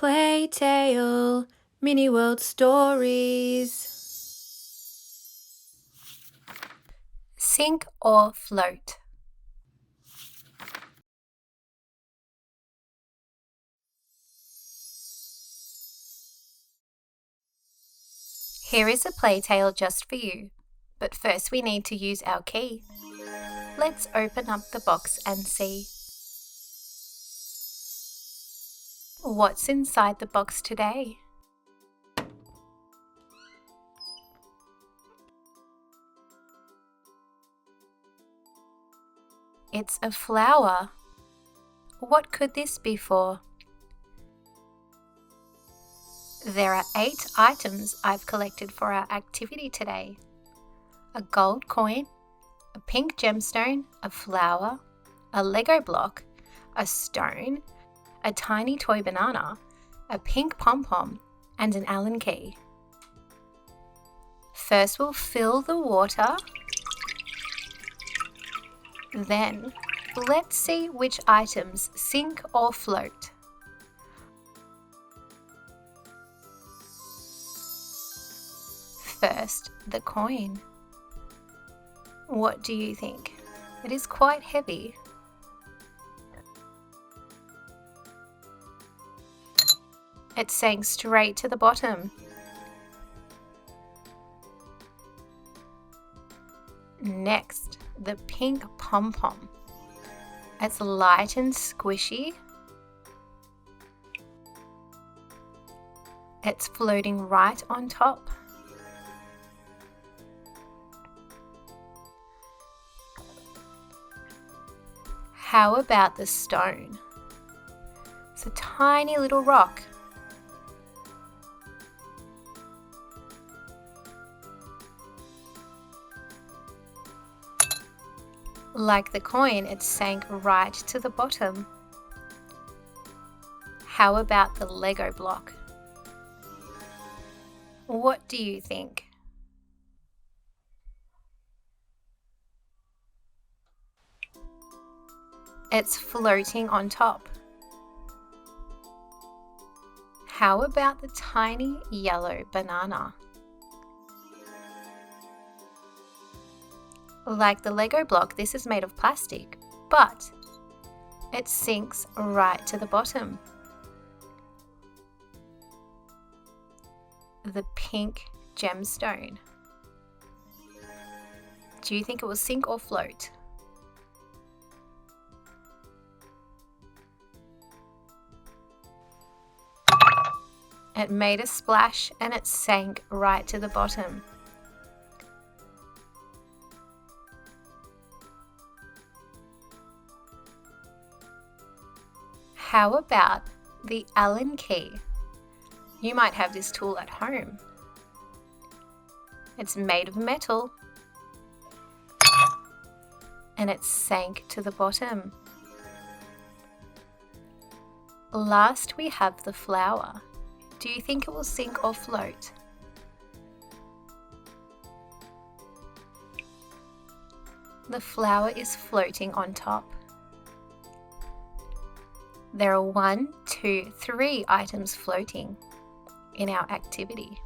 Playtale, mini world stories. Sink or float. Here is a playtale just for you, but first we need to use our key. Let's open up the box and see. What's inside the box today? It's a flower. What could this be for? There are 8 items I've collected for our activity today. A gold coin, a pink gemstone, a flower, a Lego block, a stone, a tiny toy banana, a pink pom-pom, and an Allen key. First we'll fill the water. Then let's see which items sink or float. First, the coin. What do you think? It is quite heavy. It sank straight to the bottom. Next, the pink pom-pom. It's light and squishy. It's floating right on top. How about the stone? It's a tiny little rock. Like the coin, it sank right to the bottom. How about the Lego block? What do you think? It's floating on top. How about the tiny yellow banana? Like the Lego block, this is made of plastic, but it sinks right to the bottom. The pink gemstone. Do you think it will sink or float? It made a splash and it sank right to the bottom. How about the Allen key? You might have this tool at home. It's made of metal and it sank to the bottom. Last we have the flower. Do you think it will sink or float? The flower is floating on top. There are 1, 2, 3 items floating in our activity.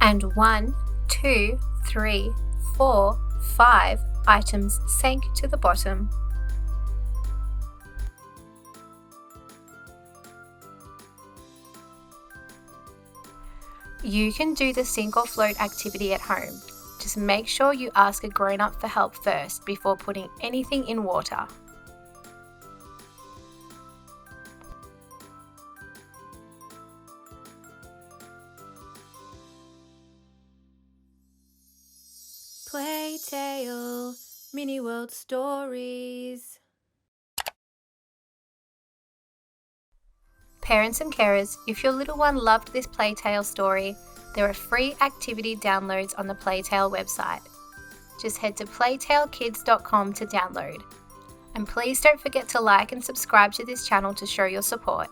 And 1, 2, 3, 4, 5 items sank to the bottom. You can do the sink or float activity at home. Just make sure you ask a grown-up for help first before putting anything in water. Playtale, mini world stories. Parents and carers, if your little one loved this Playtale story, there are free activity downloads on the Playtale website. Just head to playtalekids.com to download. And please don't forget to like and subscribe to this channel to show your support.